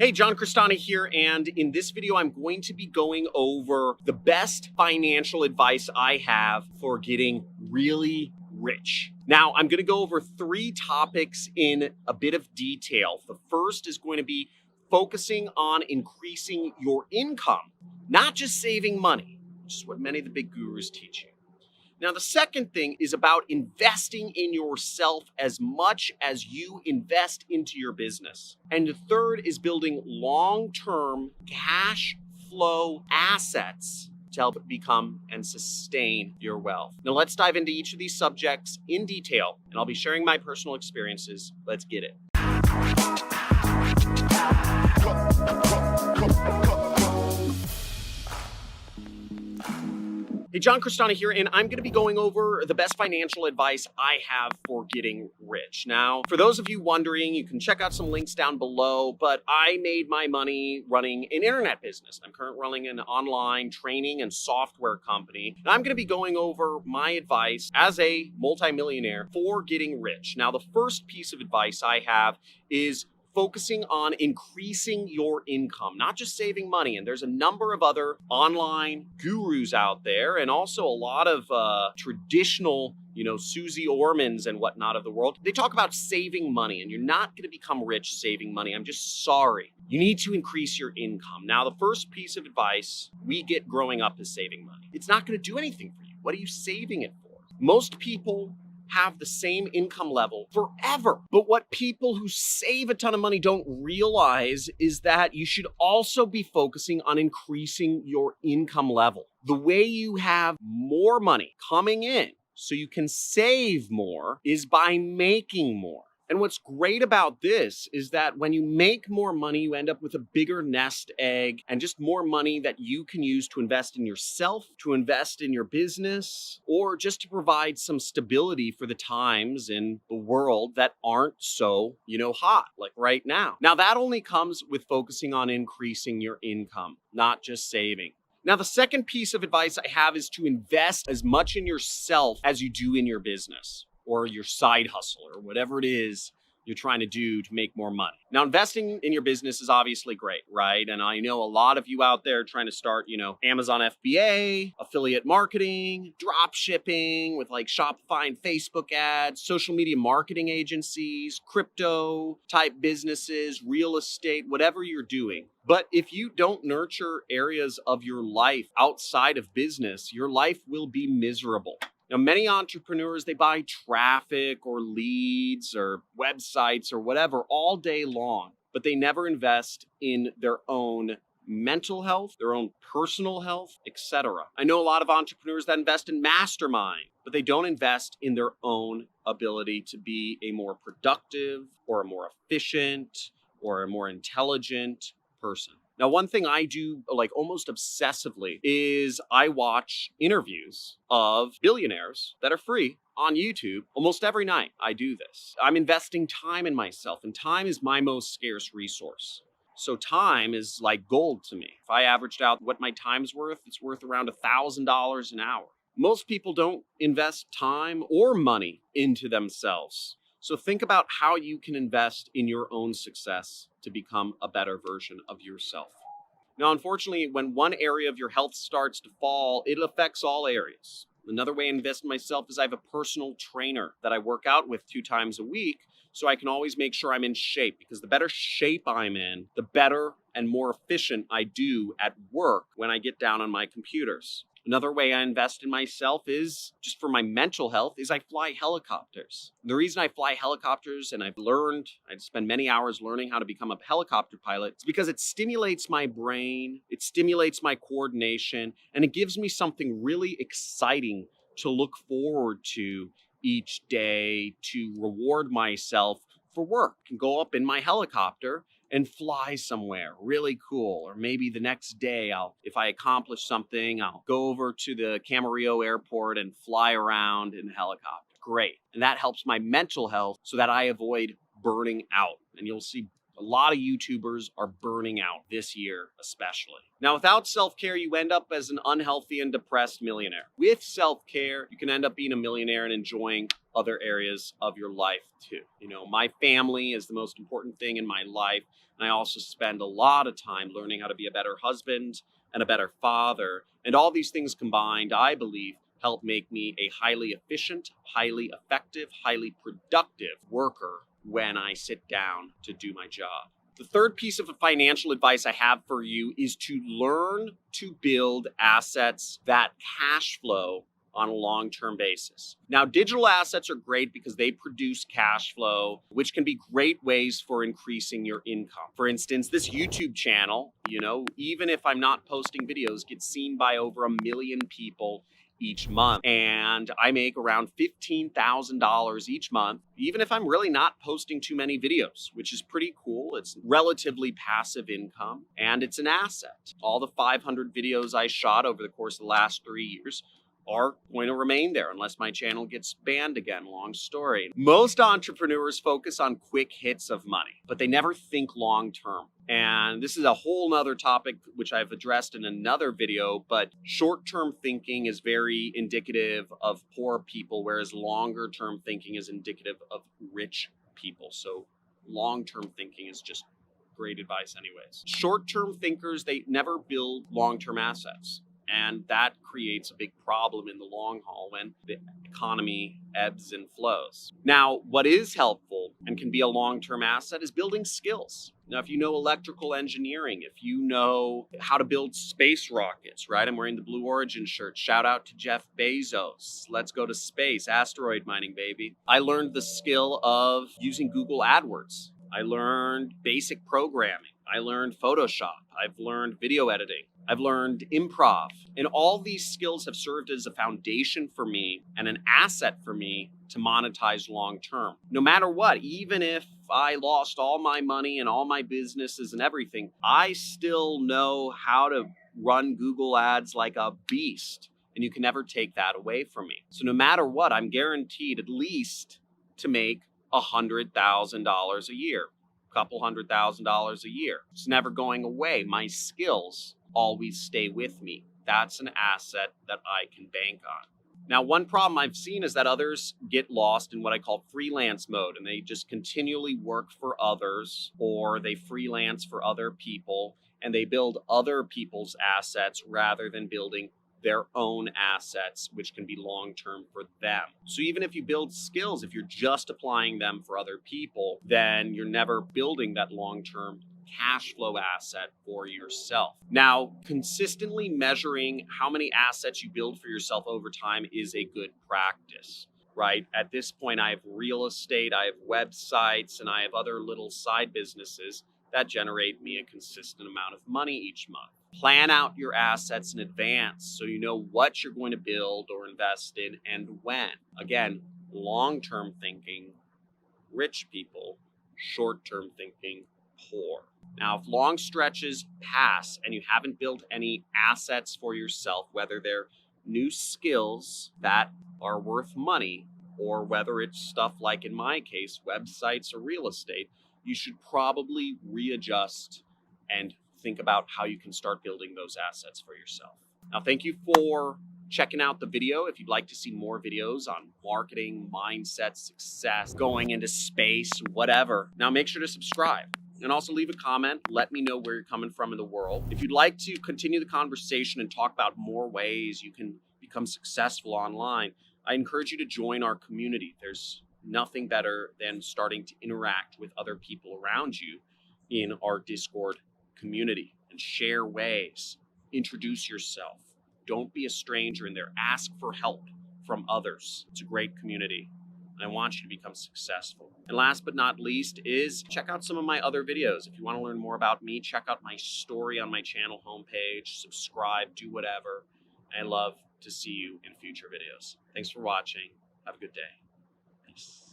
Hey, John Crestani here, and in this video, I'm going to be going over the best financial advice I have for getting really rich. Now, I'm going to go over three topics in a bit of detail. The first is going to be focusing on increasing your income, not just saving money, which is what many of the big gurus teach you. Now, the second thing is about investing in yourself as much as you invest into your business. And the third is building long-term cash flow assets to help become and sustain your wealth. Now, let's dive into each of these subjects in detail, and I'll be sharing my personal experiences. Let's get it. Hey, John Crestani here, and I'm going to be going over the best financial advice I have for getting rich. Now, for those of you wondering, you can check out some links down below, but I made my money running an internet business. I'm currently running an online training and software company, and I'm going to be going over my advice as a multimillionaire for getting rich. Now, the first piece of advice I have is focusing on increasing your income, not just saving money. And there's a number of other online gurus out there, and also a lot of traditional, Susie Ormans and whatnot of the world. They talk about saving money, and you're not going to become rich saving money. I'm just sorry. You need to increase your income. Now, the first piece of advice we get growing up is saving money. It's not going to do anything for you. What are you saving it for? Most people have the same income level forever. But what people who save a ton of money don't realize is that you should also be focusing on increasing your income level. The way you have more money coming in so you can save more is by making more. And what's great about this is that when you make more money, you end up with a bigger nest egg and just more money that you can use to invest in yourself, to invest in your business, or just to provide some stability for the times in the world that aren't so, hot, like right now. Now, that only comes with focusing on increasing your income, not just saving. Now, the second piece of advice I have is to invest as much in yourself as you do in your business, or your side hustle, or whatever it is you're trying to do to make more money. Now, investing in your business is obviously great, right? And I know a lot of you out there trying to start, Amazon FBA, affiliate marketing, drop shipping with like Shopify and Facebook ads, social media marketing agencies, crypto type businesses, real estate, whatever you're doing. But if you don't nurture areas of your life outside of business, your life will be miserable. Now, many entrepreneurs, they buy traffic or leads or websites or whatever all day long, but they never invest in their own mental health, their own personal health, etc. I know a lot of entrepreneurs that invest in mastermind, but they don't invest in their own ability to be a more productive or a more efficient or a more intelligent person. Now, one thing I do like almost obsessively is I watch interviews of billionaires that are free on YouTube almost every night. I do this. I'm investing time in myself, and time is my most scarce resource. So time is like gold to me. If I averaged out what my time's worth, it's worth around $1,000 an hour. Most people don't invest time or money into themselves. So think about how you can invest in your own success to become a better version of yourself. Now, unfortunately, when one area of your health starts to fall, it affects all areas. Another way I invest in myself is I have a personal trainer that I work out with 2 times a week, so I can always make sure I'm in shape, because the better shape I'm in, the better and more efficient I do at work when I get down on my computers. Another way I invest in myself is just for my mental health is I fly helicopters. The reason I fly helicopters, and I spend many hours learning how to become a helicopter pilot, is because it stimulates my brain, it stimulates my coordination, and it gives me something really exciting to look forward to each day to reward myself for work. I can go up in my helicopter and fly somewhere really cool. Or maybe the next day, if I accomplish something, I'll go over to the Camarillo airport and fly around in a helicopter. Great. And that helps my mental health so that I avoid burning out. And you'll see A lot of YouTubers are burning out this year, especially. Now, without self-care, you end up as an unhealthy and depressed millionaire. With self-care, you can end up being a millionaire and enjoying other areas of your life too. You know, my family is the most important thing in my life. And I also spend a lot of time learning how to be a better husband and a better father. And all these things combined, I believe, help make me a highly efficient, highly effective, highly productive worker when I sit down to do my job. The third piece of financial advice I have for you is to learn to build assets that cash flow on a long-term basis. Now, digital assets are great because they produce cash flow, which can be great ways for increasing your income. For instance, this YouTube channel, even if I'm not posting videos, gets seen by over 1 million people each month. And I make around $15,000 each month, even if I'm really not posting too many videos, which is pretty cool. It's relatively passive income and it's an asset. All the 500 videos I shot over the course of the last 3 years are going to remain there unless my channel gets banned again. Long story. Most entrepreneurs focus on quick hits of money, but they never think long term. And this is a whole nother topic which I've addressed in another video, but short-term thinking is very indicative of poor people, whereas longer-term thinking is indicative of rich people. So long-term thinking is just great advice anyways. Short-term thinkers, they never build long-term assets. And that creates a big problem in the long haul when the economy ebbs and flows. Now, what is helpful and can be a long-term asset is building skills. Now, if you know electrical engineering, if you know how to build space rockets, right? I'm wearing the Blue Origin shirt. Shout out to Jeff Bezos. Let's go to space. Asteroid mining, baby. I learned the skill of using Google AdWords. I learned basic programming. I learned Photoshop. I've learned video editing. I've learned improv. And all these skills have served as a foundation for me and an asset for me to monetize long term. No matter what, even if I lost all my money and all my businesses and everything, I still know how to run Google ads like a beast. And you can never take that away from me. So no matter what, I'm guaranteed at least to make $100,000 a year. Couple $100,000 a year. It's never going away. My skills always stay with me. That's an asset that I can bank on. Now, one problem I've seen is that others get lost in what I call freelance mode, and they just continually work for others, or they freelance for other people, and they build other people's assets rather than building their own assets, which can be long-term for them. So even if you build skills, if you're just applying them for other people, then you're never building that long-term cash flow asset for yourself. Now, consistently measuring how many assets you build for yourself over time is a good practice, right? At this point, I have real estate, I have websites, and I have other little side businesses that generate me a consistent amount of money each month. Plan out your assets in advance so you know what you're going to build or invest in and when. Again, long-term thinking, rich people, short-term thinking, poor. Now, if long stretches pass and you haven't built any assets for yourself, whether they're new skills that are worth money or whether it's stuff like, in my case, websites or real estate, you should probably readjust and think about how you can start building those assets for yourself. Now, thank you for checking out the video. If you'd like to see more videos on marketing, mindset, success, going into space, whatever, now make sure to subscribe. And also leave a comment. Let me know where you're coming from in the world. If you'd like to continue the conversation and talk about more ways you can become successful online, I encourage you to join our community. There's nothing better than starting to interact with other people around you in our Discord community and share ways. Introduce yourself. Don't be a stranger in there. Ask for help from others. It's a great community. And I want you to become successful. And last but not least is check out some of my other videos. If you want to learn more about me, check out my story on my channel homepage, subscribe, do whatever. I love to see you in future videos. Thanks for watching. Have a good day. Peace.